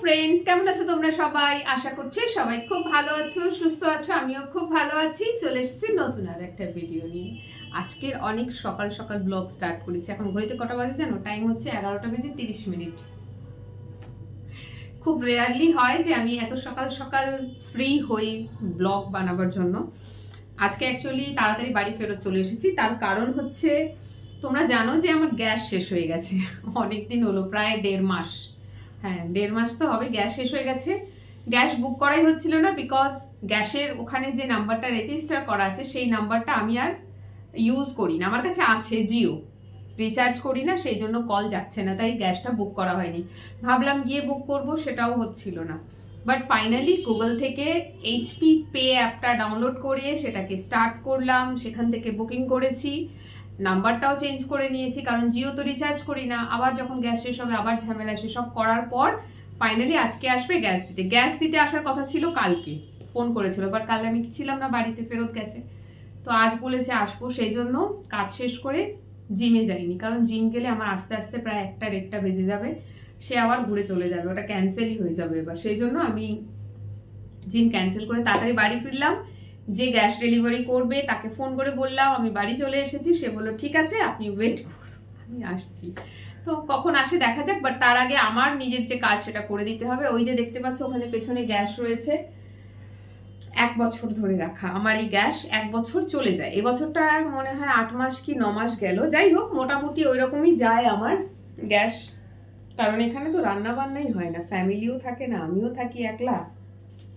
Friends, কেমন আছো তোমরা সবাই? আশা করছি সবাই খুব ভালো আছো, সুস্থ আছো। আমিও খুব ভালো আছি। চলে এসেছি নতুন আর একটা ভিডিও নিয়ে। আজকের অনেক সকাল সকাল ব্লগ স্টার্ট করেছি। এখন ঘড়িতে কটা বাজে জানো? টাইম হচ্ছে 11:30। খুব রেয়ারলি হয় যে আমি এত সকাল সকাল ফ্রি হই ব্লগ বানাবার জন্য। আজকে অ্যাকচুয়ালি তাড়াতাড়ি বাড়ি ফেরত চলে এসেছি। তার কারণ হচ্ছে তোমরা জানো যে আমার গ্যাস শেষ হয়ে গেছে। অনেকদিন হলো, প্রায় 1.5 মাস। হ্যাঁ, 1.5 মাস তো হবে গ্যাস শেষ হয়ে গেছে। গ্যাস বুক করাই হচ্ছিল না, বিকজ গ্যাসের ওখানে যে নাম্বারটা রেজিস্টার করা আছে সেই নাম্বারটা আমি আর ইউজ করি না। আমার কাছে আছে জিও, রিচার্জ করি না, সেই জন্য কল যাচ্ছে না, তাই গ্যাসটা বুক করা হয়নি। ভাবলাম গিয়ে বুক করব, সেটাও হচ্ছিল না। বাট ফাইনালি গুগল থেকে এইচপি পে অ্যাপটা ডাউনলোড করে সেটাকে স্টার্ট করলাম, সেখান থেকে বুকিং করেছি, নাম্বারটাও চেঞ্জ করে নিয়েছি, কারণ জিও তো রিচার্জ করি না। আবার যখন গ্যাস শেষ হবে আবার ঝামেলা, সেসব করার পর ফাইনালি আজকে আসবে গ্যাস দিতে। গ্যাস দিতে আসার কথা ছিল কালকে, ফোন করেছিল, বাট কাল আমি ছিলাম না বাড়িতে, ফেরত গেছে। তো আজ বলেছে আসবো, সেই জন্য কাজ শেষ করে জিমে যাইনি, কারণ জিম গেলে আমার আস্তে আস্তে প্রায় 1টা বেজে যাবে, সে আবার ঘুরে চলে যাবে, ওটা ক্যান্সেলই হয়ে যাবে এবার। সেই জন্য আমি জিম ক্যান্সেল করে তাড়াতাড়ি বাড়ি ফিরলাম। যে গ্যাস ডেলিভারি করবে তাকে ফোন করে বললাম আমি বাড়ি চলে এসেছি। সে বললো ঠিক আছে, আপনি ওয়েট করুন, আমি আসছি। তো কখন আসে দেখা যাক, বাট তার আগে আমার নিজের যে কাজ সেটা করে দিতে হবে। ওই যে দেখতে পাচ্ছ ওখানে পেছনে গ্যাস রয়েছে, 1 বছর ধরে রাখা আমার এই গ্যাস 1 বছর চলে যায়। এবছরটা মনে হয় 8 মাস কি 9 মাস গেল, যাই হোক মোটামুটি ওই রকমই যায় আমার গ্যাস। কারণ এখানে তো রান্না বান্নাই হয় না, ফ্যামিলিও থাকে না, আমিও থাকি একলা,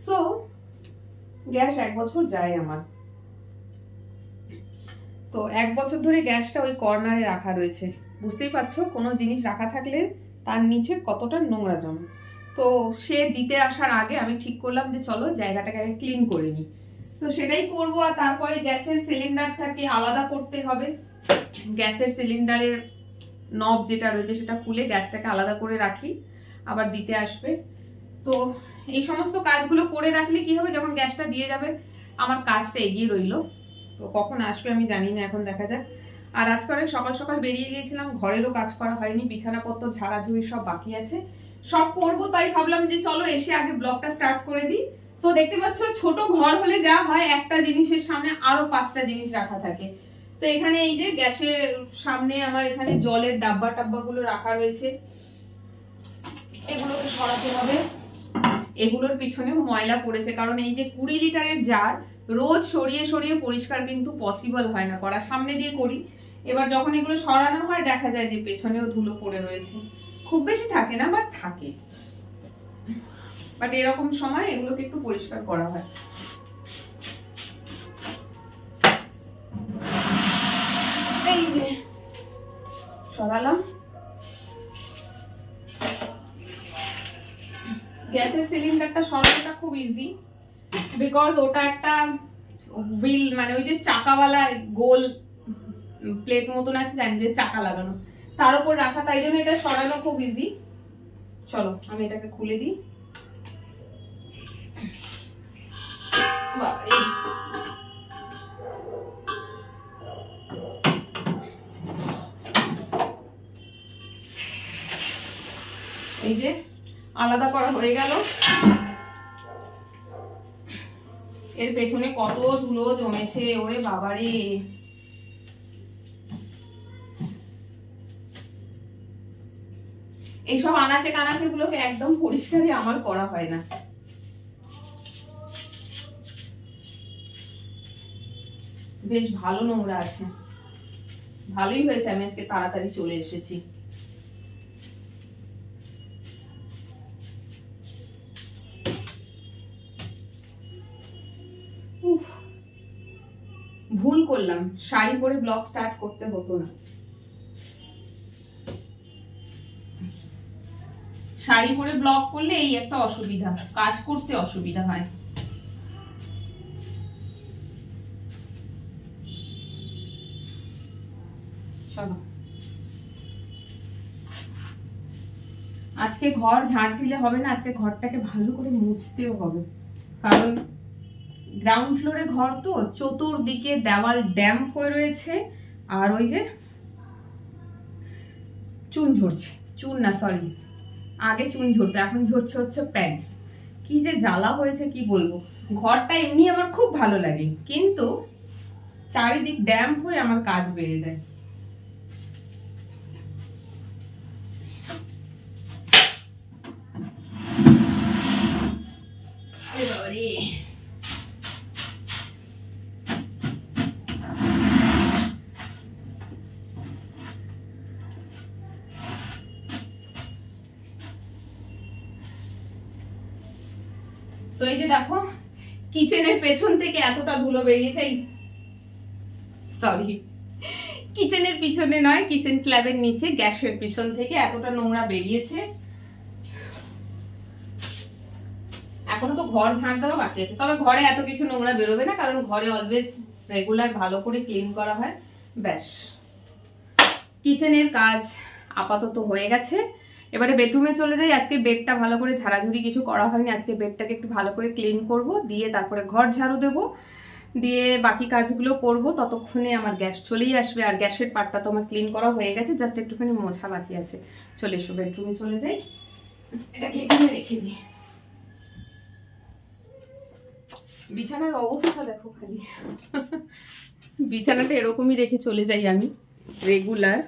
সো গ্যাস 1 বছর যায় আমার। তো 1 বছর ধরে গ্যাসটা ওই কর্নারে রাখা রয়েছে। বুঝতেই পারছো কোনো জিনিস রাখা থাকলে তার নিচে কতটা নোংরা জমে। তো সে দিতে আসার আগে আমি ঠিক করলাম যে চলো জায়গাটাকে ক্লিন করে নিই। তো সেটাই করবো। আর তারপরে গ্যাসের সিলিন্ডারটাকে আলাদা করতে হবে। গ্যাসের সিলিন্ডারের নব যেটা রয়েছে সেটা খুলে গ্যাসটাকে আলাদা করে রাখি, আবার দিতে আসবে। তো এই সমস্ত কাজগুলো করে রাখলে কি হবে, যখন গ্যাসটা দিয়ে যাবে আমার কাজটা এগিয়ে রইলো। তো কখন আসবে আমি জানি না, এখন দেখা যাক। আর আজকে অনেক সকাল সকাল বেরিয়ে গিয়েছিলাম, ঘরেরও কাজ করা হয়নি, বিছানাপত্র ঝাড়াঝুড়ি সব বাকি আছে, সব করবো। তাই ভাবলাম যে চলো এসে আগে ব্লগটা স্টার্ট করে দিই। তো দেখতে পাচ্ছ ছোট ঘর হলে যা হয়, একটা জিনিসের সামনে আরো 5টা জিনিস রাখা থাকে। তো এখানে এই যে গ্যাসের সামনে আমার এখানে জলের ডাব্বা টাব্বাগুলো রাখা রয়েছে, এগুলোকে সরাতে হবে। এগুলোর পিছনেও ময়লা পড়েছে, কারণ এই যে 20 লিটারের জার রোজ সরিয়ে সরিয়ে পরিষ্কার কিন্তু পসিবল হয় না করা, সামনে দিয়ে করি। এবার যখন এগুলো সরানো হয় দেখা যায় যে পেছনেও ধুলো পড়ে রয়েছে। খুব বেশি থাকে না, বাট থাকে। বাট এরকম সময় এগুলোকে একটু পরিষ্কার করা হয়। এই যে সরালাম। গ্যাসের সিলিন্ডারটা সরানোটা খুব ইজি, বিকজ ওটা একটা হুইল, মানে ওই যে চাকাওয়ালা গোল প্লেট মতন আছে, জানি যে চাকা লাগানো, তার উপর রাখা, তাই জন্য এটা সরানো খুব ইজি। চলো আমি এটাকে খুলে দিই। এই যে আলাদা করা হয়ে গেল। এর পেছনে কত ধুলো জমেছে, ওরে বাবারে। এইসব আনাচে কানাচে গুলোকে একদম পরিষ্কারই আমার করা হয় না। বেশ ভালো নোংরা আছে, ভালোই হয়েছে আমি আজকে তাড়াতাড়ি চলে এসেছি। ভুল করলাম, শাড়ি পরে ব্লগ স্টার্ট করতে হতো না। শাড়ি পরে ব্লগ করলে এই একটা অসুবিধা, কাজ করতে অসুবিধা হয়। চলো আজকে ঘর ঝাড় দিলে হবে না, আজকে ঘরটাকে ভালো করে মুছতেও হবে, কারণ গ্রাউন্ড ফ্লোরে ঘর তো, চতুর্দিকে দেওয়াল ড্যাম্প হয়ে রয়েছে। আর ওই যে চুন ঝরছে, চুন না সরি আগে চুন ঝরতো, এখন ঝরছে হচ্ছে প্যান্টস। কি যে জ্বালা হয়েছে কি বলবো। ঘরটা এমনি আমার খুব ভালো লাগে, কিন্তু চারিদিক ড্যাম্প হয়ে আমার কাজ বেড়ে যায়। তো এই যে দেখো কিচেনের পেছন থেকে এতটা ধুলো বেরিয়েছে, সরি কিচেনের পিছনে নয়, কিচেন স্ল্যাবের নিচে গ্যাসের পিছন থেকে এতটা নোংরা বেরিয়েছে। এখনো তো ঘর ঝাঁট দেওয়া বাকি আছে, তবে ঘরে এত কিছু নোংরা বেরোবে না, কারণ ঘরে অলওয়েজ রেগুলার ভালো করে ক্লিন করা হয়। ব্যাস, কিচেনের কাজ আপাতত হয়ে গেছে। এবারে বেডরুমে চলে যাই। আজকে বেডটা ভালো করে ঝাড়াঝুড়ি কিছু করা হয়নি, আজকে বেডটাকে একটু ভালো করে ক্লিন করব, দিয়ে তারপরে ঘর ঝাড়ু দেবো, দিয়ে বাকি কাজগুলো করব। ততক্ষণে আমার গ্যাস চলেই আসবে, আর গ্যাসের পাটটা তো আমার ক্লিন করা হয়ে গেছে, জাস্ট একটুখানি মোছা বাকি আছে। চলে এসো বেডরুমে চলে যাই, এটাকে এখানে রেখে দিই। বিছানার অবস্থা দেখো খালি, বিছানাটা এরকমই রেখে চলে যাই আমি রেগুলার।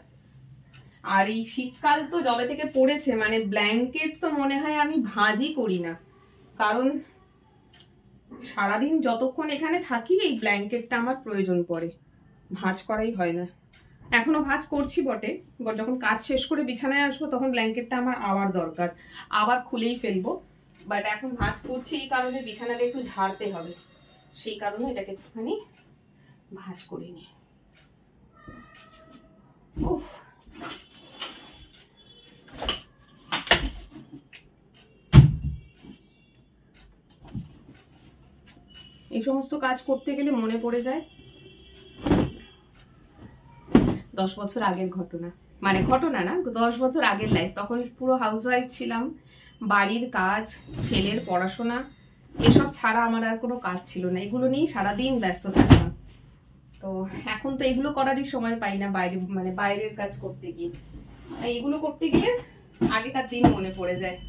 আর এই শীতকাল তো যবে থেকে পড়েছে, মানে ব্ল্যাঙ্কেট তো মনে হয় আমি ভাঁজই করি না, কারণ সারাদিন যতক্ষণ এখানে থাকি এই ব্ল্যাঙ্কেটটা আমার প্রয়োজন পড়ে, ভাঁজ করাই হয় না। এখনো ভাঁজ করছি বটে, যখন কাজ শেষ করে বিছানায় আসবো তখন ব্ল্যাঙ্কেটটা আমার আবার দরকার, আবার খুলেই ফেলবো। বাট এখন ভাঁজ করছি এই কারণে বিছানাটা একটু ঝাড়তে হবে, সেই কারণে এটাকে একটুখানি ভাঁজ করে নিই। উফ, এই সমস্ত কাজ করতে গেলে মনে পড়ে যায় 10 বছর আগের ঘটনা, মানে ঘটনা না, 10 বছর আগের লাইফ। তখন পুরো হাউসওয়াইফ ছিলাম, বাড়ির কাজ, ছেলের পড়াশোনা, এসব ছাড়া আমার আর কোনো কাজ ছিল না, এগুলো নিয়েই সারাদিন ব্যস্ত থাকতাম। তো এখন তো এগুলো করারই সময় পাই না, বাইরের কাজ করতে গিয়ে। এগুলো করতে গিয়ে আগেকার দিন মনে পড়ে যায়।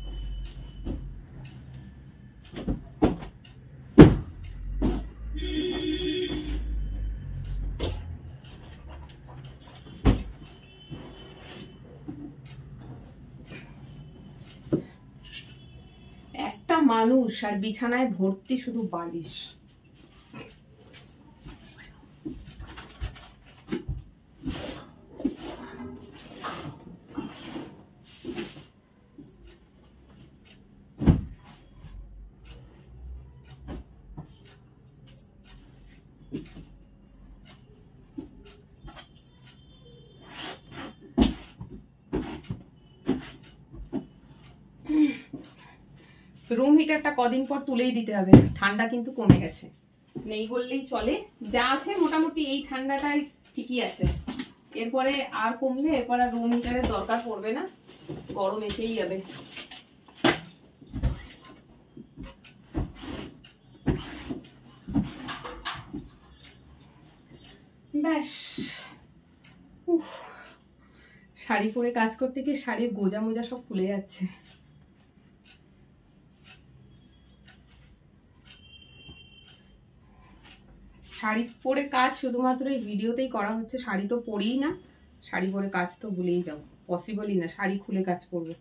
একটা মানুষ আর বিছানায় ভর্তি শুধু বালিশ। রুম হিটারটা কদিন পর তুলেই দিতে হবে, ঠান্ডা কিন্তু কমে গেছে, নেই বললেই চলে। যা আছে মোটামুটি এই ঠান্ডাটাই ঠিকই আছে, এরপরে আর কমলে এরপর আর রুম হিটারের দরকার পড়বে না, গরম এসেই যাবে। ব্যাস, শাড়ি পরে কাজ করতে গিয়ে শাড়ির গোজা মোজা সব খুলে যাচ্ছে। শাড়ি পরে কাজ শুধুমাত্র এই ভিডিওতেই করা হচ্ছে, শাড়ি তো পরেই না, শাড়ি পরে কাজ তো ভুলেই যাও, পসিবলই না শাড়ি খুলে কাজ করবো।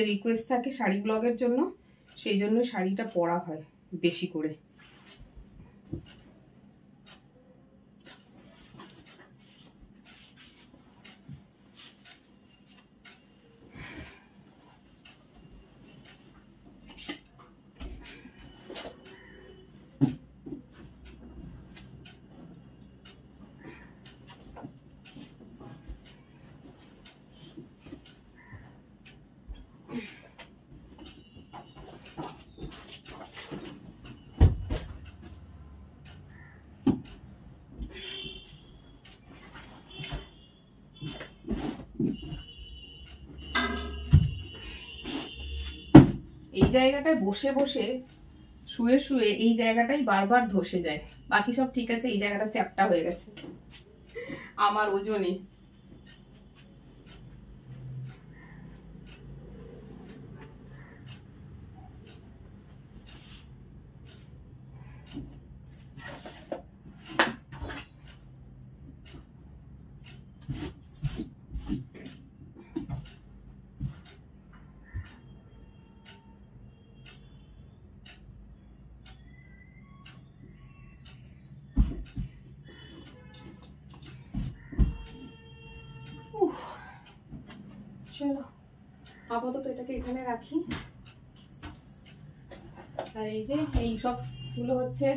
রিকোয়েস্ট থাকে শাড়ি ব্লগের জন্য, সেই জন্য শাড়িটা পরা হয় বেশি করে। এই জায়গাটায় বসে বসে শুয়ে শুয়ে এই জায়গাটাই বারবার ধসে যায়, বাকি সব ঠিক আছে, এই জায়গাটা চ্যাপ্টা হয়ে গেছে আমার ওজনে। চলো আপাতত এটাকে এখানে রাখি। আর এই যে এই সবগুলো হচ্ছে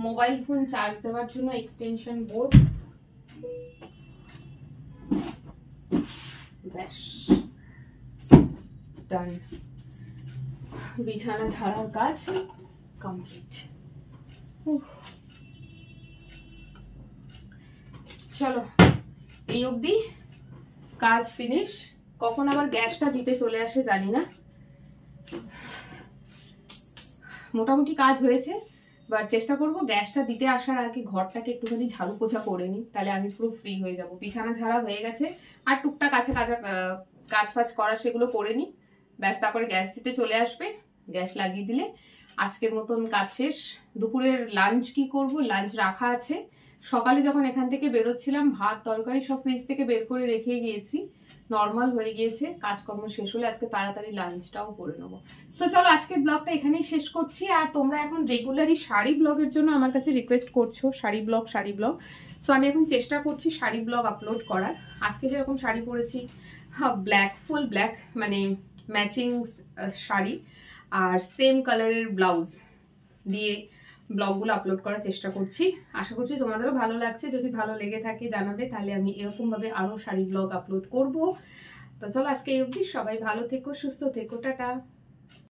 মোবাইল ফোন চার্জ দেওয়ার জন্য এক্সটেনশন বোর্ড। ব্যাস ডান, বিছানা ঝাড়ার কাজ কমপ্লিট। চলো এই অবধি কাজ ফিনিশ। কখন আবার গ্যাসটা দিতে চলে আসে জানি না। মোটামুটি কাজ হয়েছে, বাট চেষ্টা করব গ্যাসটা দিতে আসার আগে ঘরটাকে একটুখানি ঝাড়ু পোছা করে নিই, তাহলে আমি পুরো ফ্রি হয়ে যাব। বিছানা ঝাড়া হয়ে গেছে, আর টুকটাক কাজ ফাজ করা সেগুলো করে নিই, ব্যাস তারপরে গ্যাস দিতে চলে আসবে। গ্যাস লাগিয়ে দিলে আজকের মতন কাজ শেষ। দুপুরের লাঞ্চ কি করব, লাঞ্চ রাখা আছে। সকালে যখন এখান থেকে বেরোচ্ছিলাম ভাত তরকারি সব ফ্রিজ থেকে বের করে রেখে গিয়েছি, নর্মাল হয়ে গিয়েছে। কাজকর্ম শেষ হলে আজকে তাড়াতাড়ি লাঞ্চটাও করে নেবো। সো চলো আজকের ব্লগটা এখানেই শেষ করছি। আর তোমরা এখন রেগুলারই শাড়ি ব্লগের জন্য আমার কাছে রিকোয়েস্ট করছো, শাড়ি ব্লগ। সো আমি এখন চেষ্টা করছি শাড়ি ব্লগ আপলোড করার। আজকে যেরকম শাড়ি পরেছি, ব্ল্যাক, ফুল ব্ল্যাক, মানে ম্যাচিং শাড়ি আর সেম কালারের ব্লাউজ দিয়ে ব্লগগুলো আপলোড করার চেষ্টা করছি। আশা করছি তোমাদেরও ভালো লাগছে। যদি ভালো লেগে থাকে জানাবে, তাহলে আমি এরকমভাবে আরও শাড়ি ব্লগ আপলোড করব। তো চলো আজকে এই অবধি। সবাই ভালো থেকো, সুস্থ থেকো, টাটা।